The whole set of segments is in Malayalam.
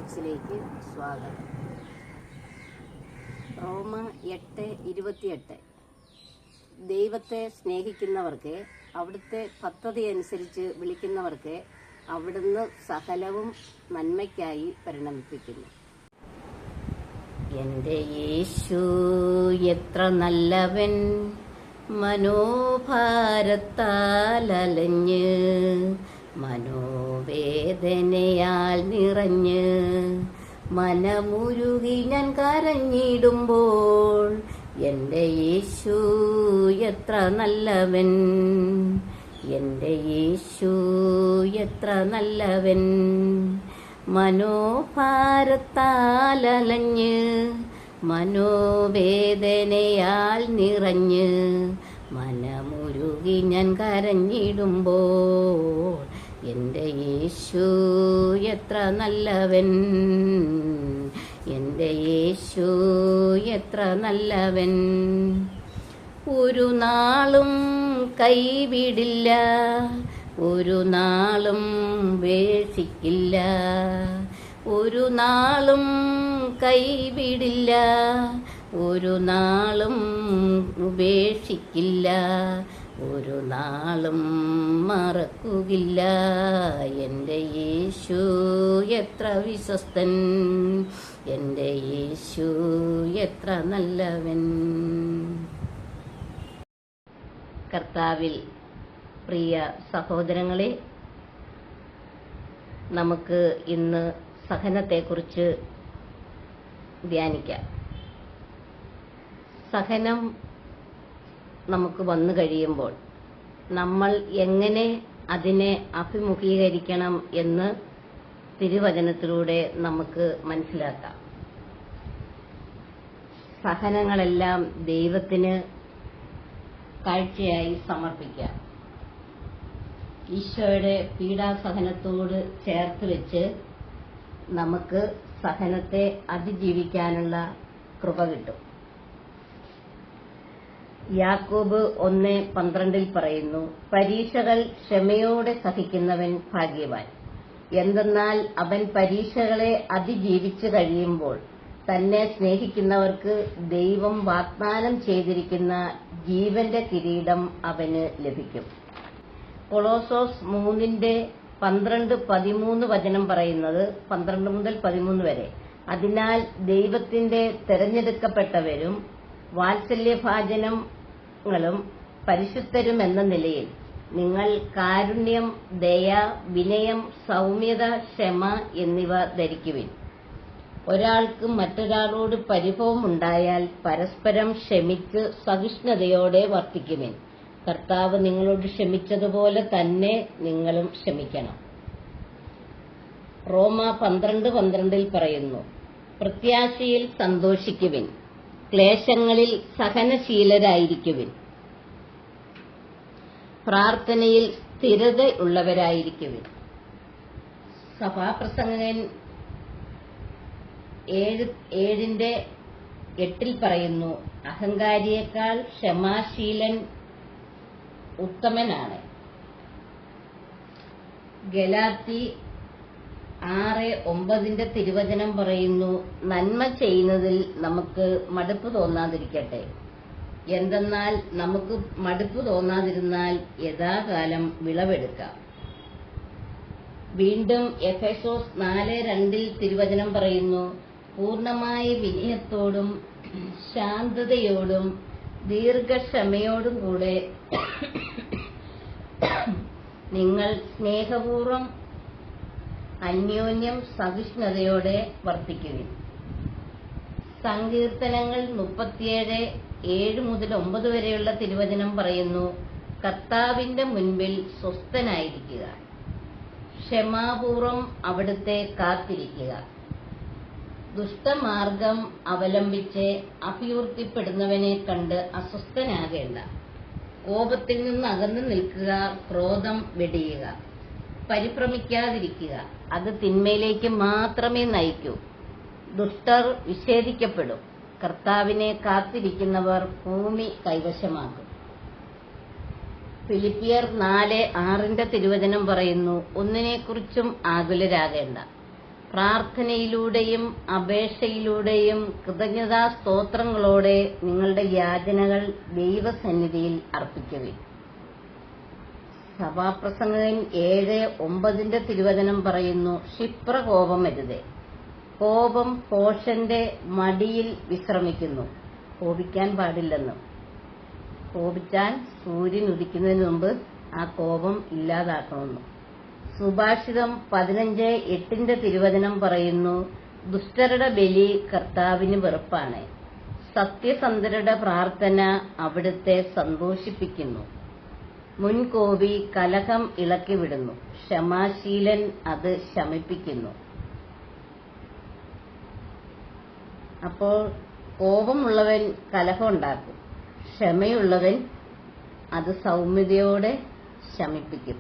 ടോക്സിലേക്ക് സ്വാഗതം. റോമ 8:28 ദൈവത്തെ സ്നേഹിക്കുന്നവർക്ക്, അവിടുത്തെ പദ്ധതി അനുസരിച്ച് വിളിക്കുന്നവർക്ക് അവിടുന്ന് സകലവും നന്മയ്ക്കായി പരിണമിപ്പിക്കുന്നു. എൻ്റെ യേശു എത്ര നല്ലവൻ, മനോഭാരത്താലഞ്ഞ് മനോവേദനയാൽ നിറഞ്ഞ് മനമുരുകി ഞാൻ കരഞ്ഞിടുമ്പോൾ എൻ്റെ യേശു എത്ര നല്ലവൻ, എൻ്റെ യേശു എത്ര നല്ലവൻ. മനോഭാരത്താലഞ്ഞ് മനോവേദനയാൽ നിറഞ്ഞ് മനമുരുകി ഞാൻ കരഞ്ഞിടുമ്പോൾ എൻ്റെ യേശു എത്ര നല്ലവൻ, എൻ്റെ യേശു എത്ര നല്ലവൻ. ഒരു നാളും കൈവിടില്ല, ഒരു നാളും ഉപേക്ഷിക്കില്ല, ഒരു നാളും കൈവിടില്ല, ഒരു നാളും ഉപേക്ഷിക്കില്ല, ഒരു നാളും മറക്കുകയില്ല. എൻ്റെ യേശു എത്ര വിശ്വസ്തൻ, എൻ്റെ യേശു എത്ര നല്ലവൻ. കർത്താവിൽ പ്രിയ സഹോദരങ്ങളെ, നമുക്ക് ഇന്ന് സഹനത്തെക്കുറിച്ച് ധ്യാനിക്കാം. സഹനം നമുക്ക് വന്നു കഴിയുമ്പോൾ നമ്മൾ എങ്ങനെ അതിനെ അഭിമുഖീകരിക്കണം എന്ന് തിരുവചനത്തിലൂടെ നമുക്ക് മനസ്സിലാക്കാം. സഹനങ്ങളെല്ലാം ദൈവത്തിന് കാഴ്ചയായി സമർപ്പിക്കാം. ഈശോയുടെ പീഡാസഹനത്തോട് ചേർത്ത് വെച്ച് നമുക്ക് സഹനത്തെ അതിജീവിക്കാനുള്ള കൃപ കിട്ടും. യാക്കോബ് 1:12 പറയുന്നു, പരീക്ഷകൾ ക്ഷമയോടെ സഹിക്കുന്നവൻ ഭാഗ്യവാൻ. എന്തെന്നാൽ അവൻ പരീക്ഷകളെ അതിജീവിച്ചു കഴിയുമ്പോൾ തന്നെ സ്നേഹിക്കുന്നവർക്ക് ദൈവം വാഗ്ദാനം ചെയ്തിരിക്കുന്ന ജീവന്റെ കിരീടം അവന് ലഭിക്കും. കൊളോസോസ് 3:12-13 വചനം പറയുന്നത് 12 മുതൽ 13 വരെ. അതിനാൽ ദൈവത്തിന്റെ തെരഞ്ഞെടുക്കപ്പെട്ടവരും വാത്സല്യഭാജനങ്ങളും പരിശുദ്ധരുമെന്ന നിലയിൽ നിങ്ങൾ കാരുണ്യം, ദയ, വിനയം, സൗമ്യത, ക്ഷമ എന്നിവ ധരിക്കുവിൻ. ഒരാൾക്ക് മറ്റൊരാളോട് പരിഭവമുണ്ടായാൽ പരസ്പരം ക്ഷമിച്ച് സഹിഷ്ണുതയോടെ വർത്തിക്കുവിൻ. കർത്താവ് നിങ്ങളോട് ക്ഷമിച്ചതുപോലെ തന്നെ നിങ്ങളും ക്ഷമിക്കണം. റോമ 12:12 പറയുന്നു, പ്രത്യാശയിൽ സന്തോഷിക്കുവിൻ, ക്ലേശങ്ങളിൽ സഹനശീലരായിരിക്കുവിൻ, പ്രാർത്ഥനയിൽ സ്ഥിരതയുള്ളവരായിരിക്കുവിൻ. സഭാപ്രസംഗകൻ 7:8 പറയുന്നു, അഹങ്കാരിയേക്കാൾ ക്ഷമാശീലൻ ഉത്തമനാണ്. ഗലാത്തി 6:9 തിരുവചനം പറയുന്നു, നന്മ ചെയ്യുന്നതിൽ നമുക്ക് മടുപ്പ് തോന്നാതിരിക്കട്ടെ. എന്തെന്നാൽ നമുക്ക് മടുപ്പ് തോന്നാതിരുന്നാൽ യഥാകാലം വിളവെടുക്കാം. വീണ്ടും എഫെസോസ് 4:2 തിരുവചനം പറയുന്നു, പൂർണ്ണമായ വിനയത്തോടും ശാന്തതയോടും ദീർഘക്ഷമയോടും കൂടെ നിങ്ങൾ സ്നേഹപൂർവ്വം അന്യോന്യം സഹിഷ്ണുതയോടെ വർത്തിക്കുവിൻ. സങ്കീർത്തനങ്ങൾ 37:7-9 വരെയുള്ള തിരുവചനം പറയുന്നു, കർത്താവിന്റെ മുൻപിൽ സ്വസ്ഥനായിരിക്കുക, ക്ഷമാപൂർവം അവിടുത്തെ കാത്തിരിക്കുക. ദുഷ്ടമാർഗം അവലംബിച്ച് അഭിവൃദ്ധിപ്പെടുന്നവനെ കണ്ട് അസ്വസ്ഥനാകേണ്ട. കോപത്തിൽ നിന്ന് അകന്നു നിൽക്കുക, ക്രോധം വെടിയുക, പരിഭ്രമിക്കാതിരിക്കുക, അത് തിന്മയിലേക്ക് മാത്രമേ നയിക്കൂ. ദുഷ്ടർ വിച്ഛേദിക്കപ്പെടും, കർത്താവിനെ കാത്തിരിക്കുന്നവർ ഭൂമി കൈവശമാക്കും. ഫിലിപ്പിയർ 4:6 തിരുവചനം പറയുന്നു, ഒന്നിനെക്കുറിച്ചും ആകുലരാകേണ്ട, പ്രാർത്ഥനയിലൂടെയും അപേക്ഷയിലൂടെയും കൃതജ്ഞതാ സ്തോത്രങ്ങളോടെ നിങ്ങളുടെ യാചനകൾ ദൈവസന്നിധിയിൽ അർപ്പിക്കുവിൻ. സഭാപ്രസംഗകൻ 7:9 തിരുവചനം പറയുന്നു, ക്ഷിപ്രകോപം അരുതേ. കോപം ഭോഷന്റെ മടിയിൽ വിശ്രമിക്കുന്നു. കോപിക്കാൻ പാടില്ലെന്ന്. കോപിച്ചാൽ സൂര്യൻ ഉദിക്കുന്നതിന് മുമ്പ് ആ കോപം ഇല്ലാതാക്കണമെന്ന്. സുഭാഷിതം 15:8 തിരുവചനം പറയുന്നു, ദുഷ്ടരുടെ ബലി കർത്താവിന് വെറുപ്പാണ്. സത്യസന്ധരുടെ പ്രാർത്ഥന അവിടുത്തെ സന്തോഷിപ്പിക്കുന്നു. മുൻകോപി കലഹം ഇളക്കിവിടുന്നു, ക്ഷമാശീലൻ അത് ശമിപ്പിക്കുന്നു. അപ്പോൾ കോപമുള്ളവൻ കലഹം ഉണ്ടാക്കും, ക്ഷമയുള്ളവൻ അത് സൗമ്യതയോടെ ശമിപ്പിക്കും.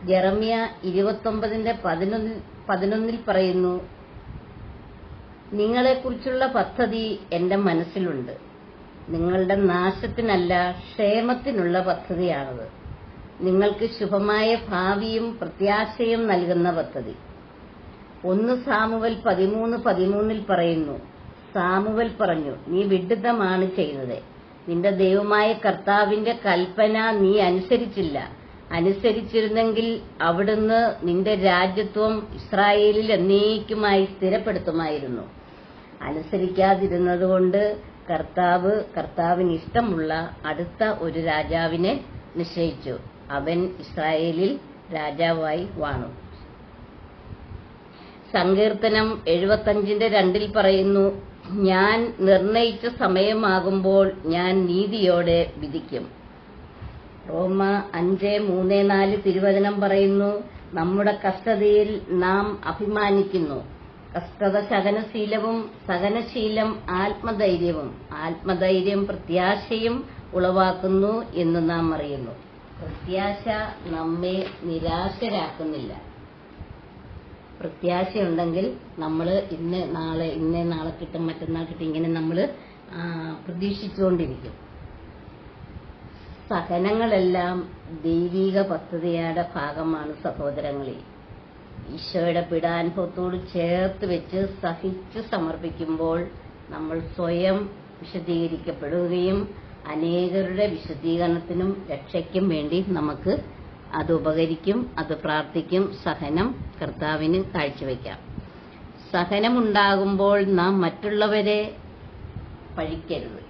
ജെറമ്യ 29:11 പറയുന്നു, നിങ്ങളെക്കുറിച്ചുള്ള പദ്ധതി എന്റെ മനസ്സിലുണ്ട്. നിങ്ങളുടെ നാശത്തിനല്ല, ക്ഷേമത്തിനുള്ള പദ്ധതിയാണത്. നിങ്ങൾക്ക് ശുഭമായ ഭാവിയും പ്രത്യാശയും നൽകുന്ന പദ്ധതി. 1 സാമുവേൽ 13:13 പറയുന്നു, സാമുവേൽ പറഞ്ഞു, നീ വിഡ്ഢിത്തമാണ് ചെയ്തത്. നിന്റെ ദൈവമായ കർത്താവിന്റെ കൽപ്പന നീ അനുസരിച്ചില്ല. അനുസരിച്ചിരുന്നെങ്കിൽ അവിടുന്ന് നിന്റെ രാജ്യത്വം ഇസ്രായേലിൽ എന്നേക്കുമായി സ്ഥിരപ്പെടുത്തുമായിരുന്നു. അനുസരിക്കാതിരുന്നതുകൊണ്ട് കർത്താവിന് ഇഷ്ടമുള്ള അടുത്ത ഒരു രാജാവിനെ നിശ്ചയിച്ചു. അവൻ ഇസ്രായേലിൽ രാജാവായി വാണു. സങ്കീർത്തനം 75:2 പറയുന്നു, ഞാൻ നിർണയിച്ച സമയമാകുമ്പോൾ ഞാൻ നീതിയോടെ വിധിക്കും. റോമ 5:3-4 തിരുവചനം പറയുന്നു, നമ്മുടെ കഷ്ടതയിൽ നാം അഭിമാനിക്കുന്നു. കഷ്ടത സഹനശീലവും, സഹനശീലം ആത്മധൈര്യവും, ആത്മധൈര്യം പ്രത്യാശയും ഉളവാക്കുന്നു എന്ന് നാം അറിയുന്നു. പ്രത്യാശ നമ്മെ നിരാശരാക്കുന്നില്ല. പ്രത്യാശയുണ്ടെങ്കിൽ നമ്മൾ ഇന്നേ നാളെ കിട്ടും, മറ്റന്നാൾ കിട്ടും, ഇങ്ങനെ നമ്മൾ പ്രതീക്ഷിച്ചുകൊണ്ടിരിക്കും. സഹനങ്ങളെല്ലാം ദൈവിക പദ്ധതിയുടെ ഭാഗമാണ് സഹോദരങ്ങളെ. ഈശോയുടെ പീഡാനുഭവത്തോട് ചേർത്ത് വെച്ച് സഹിച്ച് സമർപ്പിക്കുമ്പോൾ നമ്മൾ സ്വയം വിശദീകരിക്കപ്പെടുകയും അനേകരുടെ വിശദീകരണത്തിനും രക്ഷയ്ക്കും വേണ്ടി നമുക്ക് അത് ഉപകരിക്കും, അത് പ്രാർത്ഥിക്കും. സഹനം കർത്താവിന് കാഴ്ചവെക്കാം. സഹനമുണ്ടാകുമ്പോൾ നാം മറ്റുള്ളവരെ പഴിക്കരുത്.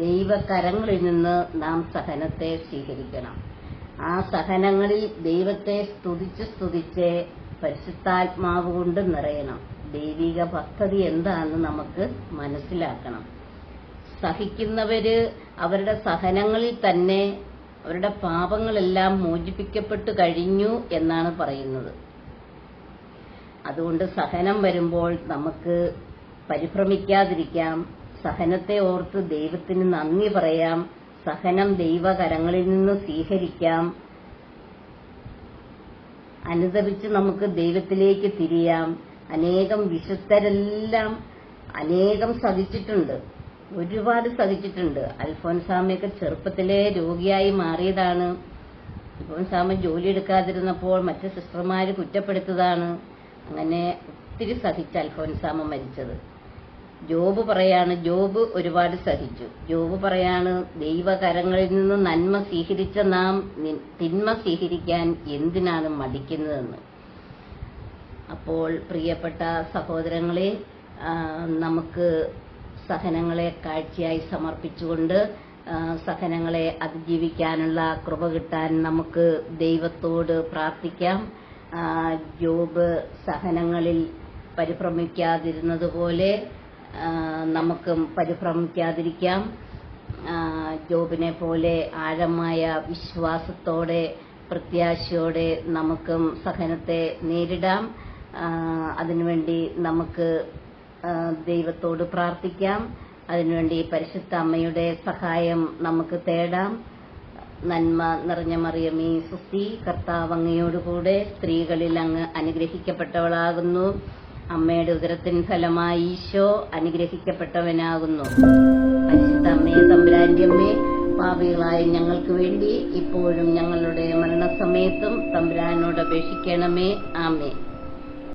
ദൈവകരങ്ങളിൽ നിന്ന് നാം സഹനത്തെ സ്വീകരിക്കണം. ആ സഹനങ്ങളിൽ ദൈവത്തെ സ്തുതിച്ച് പരിശുദ്ധാത്മാവ് കൊണ്ട് നിറയണം. ദൈവിക പദ്ധതി എന്താണെന്ന് നമുക്ക് മനസ്സിലാക്കണം. സഹിക്കുന്നവര് അവരുടെ സഹനങ്ങളിൽ തന്നെ അവരുടെ പാപങ്ങളെല്ലാം മോചിപ്പിക്കപ്പെട്ടു കഴിഞ്ഞു എന്നാണ് പറയുന്നത്. അതുകൊണ്ട് സഹനം വരുമ്പോൾ നമുക്ക് പരിഭ്രമിക്കാതിരിക്കാം. സഹനത്തെ ഓർത്ത് ദൈവത്തിന് നന്ദി പറയാം. സഹനം ദൈവകരങ്ങളിൽ നിന്ന് സ്വീകരിക്കാം. അനുദപിച്ച് നമുക്ക് ദൈവത്തിലേക്ക് തിരിയാം. അനേകം വിശുദ്ധരെല്ലാം അനേകം സഹിച്ചിട്ടുണ്ട്, ഒരുപാട് സഹിച്ചിട്ടുണ്ട്. അൽഫോൻസാമയൊക്കെ ചെറുപ്പത്തിലെ രോഗിയായി മാറിയതാണ്. അൽഫോൻസാമ ജോലി എടുക്കാതിരുന്നപ്പോൾ മറ്റ് സിസ്റ്റർമാര് കുറ്റപ്പെടുത്തതാണ്. അങ്ങനെ ഒത്തിരി സഹിച്ച അൽഫോൻസാമ മരിച്ചത്. ജോബ് പറയാണ്, ജോബ് ഒരുപാട് സഹിച്ചു. ജോബ് പറയാണ്, ദൈവകരങ്ങളിൽ നിന്ന് നന്മ സ്വീകരിച്ച നാം തിന്മ സ്വീകരിക്കാൻ എന്തിനാണ് മടിക്കുന്നതെന്ന്. അപ്പോൾ പ്രിയപ്പെട്ട സഹോദരങ്ങളെ, നമുക്ക് സഹനങ്ങളെ കാഴ്ചയായി സമർപ്പിച്ചുകൊണ്ട് സഹനങ്ങളെ അതിജീവിക്കാനുള്ള കൃപ കിട്ടാൻ നമുക്ക് ദൈവത്തോട് പ്രാർത്ഥിക്കാം. ജോബ് സഹനങ്ങളിൽ പരിഭ്രമിക്കാതിരുന്നതുപോലെ നമുക്കും പരിഭ്രമിക്കാതിരിക്കാം. ജോബിനെ പോലെ ആഴമായ വിശ്വാസത്തോടെ പ്രത്യാശയോടെ നമുക്കും സഹനത്തെ നേരിടാം. അതിനുവേണ്ടി നമുക്ക് ദൈവത്തോട് പ്രാർത്ഥിക്കാം. അതിനുവേണ്ടി പരിശുദ്ധ അമ്മയുടെ സഹായം നമുക്ക് തേടാം. നന്മ നിറഞ്ഞ മറിയമേ സുസ്തി, കർത്താവ് അങ്ങയോടുകൂടെ സ്ത്രീകളിൽ അങ്ങ് അനുഗ്രഹിക്കപ്പെട്ടവളാകുന്നു. അമ്മയുടെ ഉദരത്തിൻ ഫലമായി ഈശോ അനുഗ്രഹിക്കപ്പെട്ടവനാകുന്നു. പരിശുദ്ധ അമ്മേ, തമ്പുരാന്റെ അമ്മേ, പാപികളായ ഞങ്ങൾക്ക് വേണ്ടി ഇപ്പോഴും ഞങ്ങളുടെ മരണസമയത്തും തമ്പുരാനോട് അപേക്ഷിക്കണമേ. ആമേൻ.